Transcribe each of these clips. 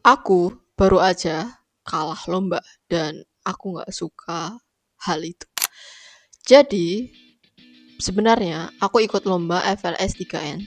Aku baru aja kalah lomba dan aku nggak suka hal itu. Jadi, sebenarnya aku ikut lomba FLS 3N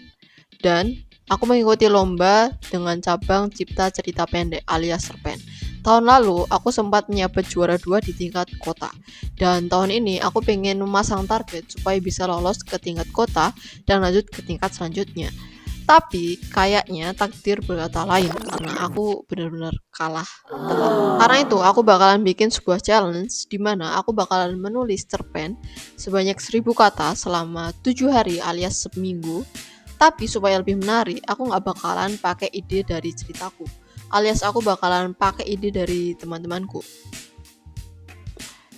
dan aku mengikuti lomba dengan cabang cipta cerita pendek alias cerpen. Tahun lalu aku sempat menyabet juara 2 di tingkat kota. Dan tahun ini aku pengen memasang target supaya bisa lolos ke tingkat kota dan lanjut ke tingkat selanjutnya. Tapi kayaknya takdir berkata lain karena aku benar-benar kalah telak. Karena itu aku bakalan bikin sebuah challenge di mana aku bakalan menulis cerpen sebanyak 1000 kata selama 7 hari alias seminggu. Tapi supaya lebih menarik, aku nggak bakalan pakai ide dari ceritaku, alias aku bakalan pakai ide dari teman-temanku.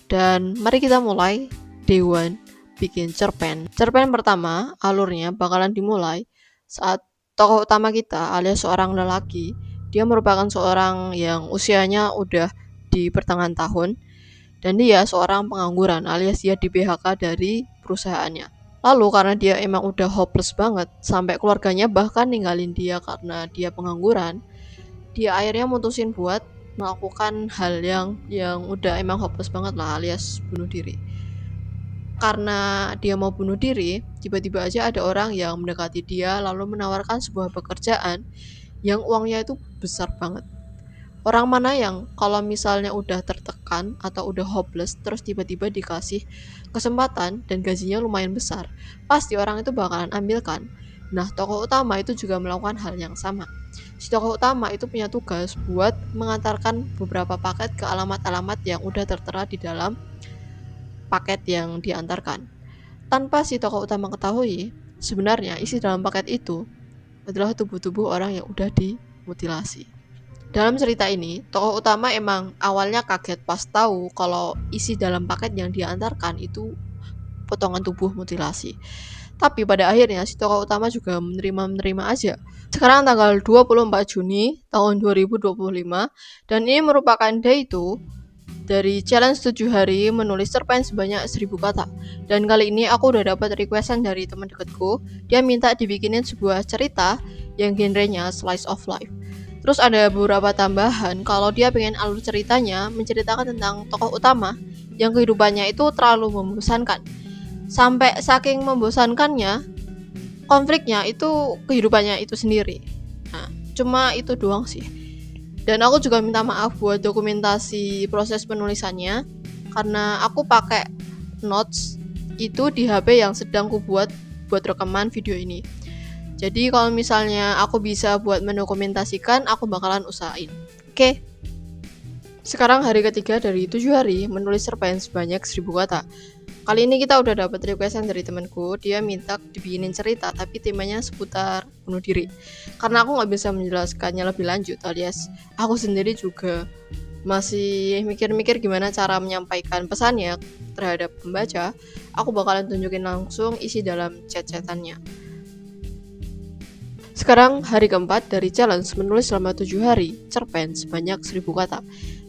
Dan mari kita mulai day one bikin cerpen. Cerpen pertama, alurnya bakalan dimulai saat tokoh utama kita alias seorang lelaki, dia merupakan seorang yang usianya udah di pertengahan tahun dan dia seorang pengangguran alias dia di PHK dari perusahaannya. Lalu karena dia emang udah hopeless banget, sampai keluarganya bahkan ninggalin dia karena dia pengangguran, dia akhirnya mutusin buat melakukan hal yang udah emang hopeless banget lah alias bunuh diri. Karena dia mau bunuh diri, tiba-tiba aja ada orang yang mendekati dia lalu menawarkan sebuah pekerjaan yang uangnya itu besar banget. Orang mana yang kalau misalnya udah tertekan atau udah hopeless terus tiba-tiba dikasih kesempatan dan gajinya lumayan besar, pasti orang itu bakalan ambilkan. Nah, tokoh utama itu juga melakukan hal yang sama. Si tokoh utama itu punya tugas buat mengantarkan beberapa paket ke alamat-alamat yang udah tertera di dalam paket yang diantarkan. Tanpa si tokoh utama ketahui, sebenarnya isi dalam paket itu adalah tubuh-tubuh orang yang udah dimutilasi. Dalam cerita ini, tokoh utama emang awalnya kaget pas tahu kalau isi dalam paket yang diantarkan itu potongan tubuh mutilasi. Tapi pada akhirnya si tokoh utama juga menerima aja. Sekarang tanggal 24 Juni tahun 2025 dan ini merupakan day itu dari challenge 7 hari menulis cerpen sebanyak 1000 kata. Dan kali ini aku udah dapat requestan dari teman dekatku. Dia minta dibikinin sebuah cerita yang genrenya slice of life. Terus ada beberapa tambahan kalau dia pengen alur ceritanya menceritakan tentang tokoh utama yang kehidupannya itu terlalu membosankan. Sampai saking membosankannya, konfliknya itu kehidupannya itu sendiri. Nah, cuma itu doang sih. Dan aku juga minta maaf buat dokumentasi proses penulisannya karena aku pakai notes itu di HP yang sedang ku buat rekaman video ini. Jadi kalau misalnya aku bisa buat mendokumentasikan, aku bakalan usahain. Oke. Sekarang hari ketiga dari 7 hari menulis cerpen sebanyak 1000 kata. Kali ini kita udah dapat requestan dari temanku, dia minta dibikinin cerita tapi temanya seputar bunuh diri. Karena aku nggak bisa menjelaskannya lebih lanjut, alias aku sendiri juga masih mikir-mikir gimana cara menyampaikan pesannya terhadap pembaca, aku bakalan tunjukin langsung isi dalam chat-chatannya. Sekarang hari keempat dari challenge menulis selama 7 hari, cerpen sebanyak 1000 kata.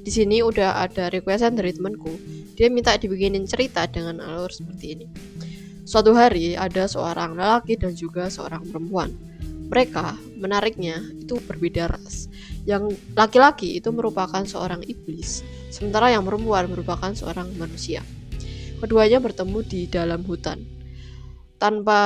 Di sini udah ada requestan dari temanku. Dia minta dibikinin cerita dengan alur seperti ini. Suatu hari ada seorang lelaki dan juga seorang perempuan. Mereka menariknya itu berbeda ras. Yang laki-laki itu merupakan seorang iblis, sementara yang perempuan merupakan seorang manusia. Keduanya bertemu di dalam hutan. Tanpa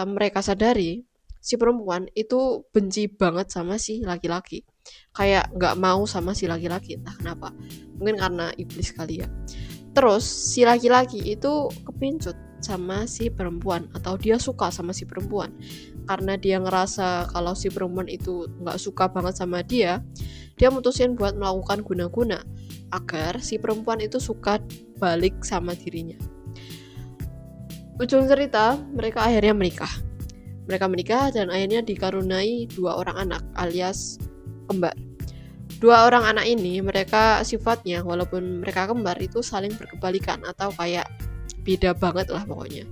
mereka sadari, si perempuan itu benci banget sama si laki-laki. Kayak gak mau sama si laki-laki, entah kenapa. Mungkin karena iblis kali ya. Terus si laki-laki itu kepincut sama si perempuan, atau dia suka sama si perempuan. Karena dia ngerasa kalau si perempuan itu gak suka banget sama dia mutusin buat melakukan guna-guna agar si perempuan itu suka balik sama dirinya. Ujung cerita, mereka akhirnya menikah. Mereka menikah dan akhirnya dikaruniai 2 orang anak alias kembar. 2 orang anak ini mereka sifatnya walaupun mereka kembar itu saling berkebalikan atau kayak beda banget lah pokoknya.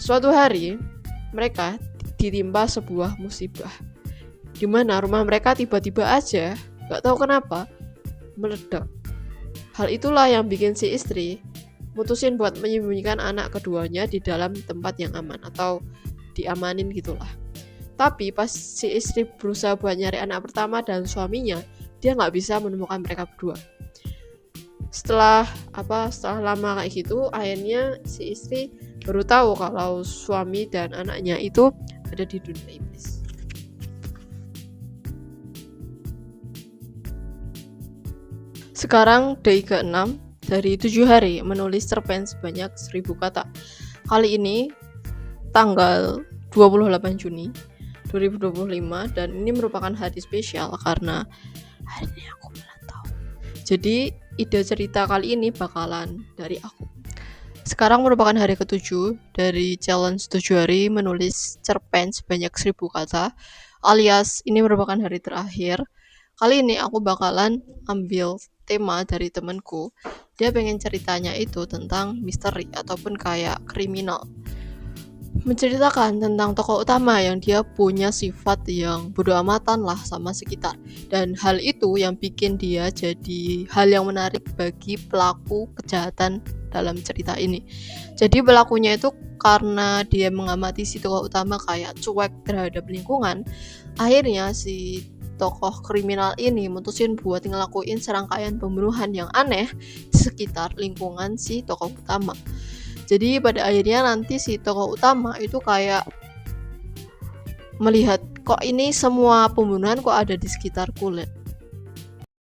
Suatu hari mereka ditimpa sebuah musibah di mana rumah mereka tiba-tiba aja gak tahu kenapa meledak. Hal itulah yang bikin si istri mutusin buat menyembunyikan anak keduanya di dalam tempat yang aman atau diamanin gitulah. Tapi pas si istri berusaha buat nyari anak pertama dan suaminya, dia nggak bisa menemukan mereka berdua. Setelah lama kayak gitu, akhirnya si istri baru tahu kalau suami dan anaknya itu ada di dunia iblis. Sekarang day ke-6 dari 7 hari menulis cerpen sebanyak 1000 kata. Kali ini tanggal 28 Juni 2025 dan ini merupakan hari spesial karena hari ini aku ulang tahun. Jadi ide cerita kali ini bakalan dari aku. Sekarang merupakan hari ke-7 dari challenge 7 hari menulis cerpen sebanyak 1000 kata, alias ini merupakan hari terakhir. Kali ini aku bakalan ambil tema dari temanku. Dia pengen ceritanya itu tentang misteri ataupun kayak kriminal. Menceritakan tentang tokoh utama yang dia punya sifat yang bodo amatan lah sama sekitar. Dan hal itu yang bikin dia jadi hal yang menarik bagi pelaku kejahatan dalam cerita ini. Jadi pelakunya itu karena dia mengamati si tokoh utama kayak cuek terhadap lingkungan, akhirnya si tokoh kriminal ini mutusin buat ngelakuin serangkaian pembunuhan yang aneh di sekitar lingkungan si tokoh utama. Jadi pada akhirnya nanti si tokoh utama itu kayak melihat kok ini semua pembunuhan kok ada di sekitarku,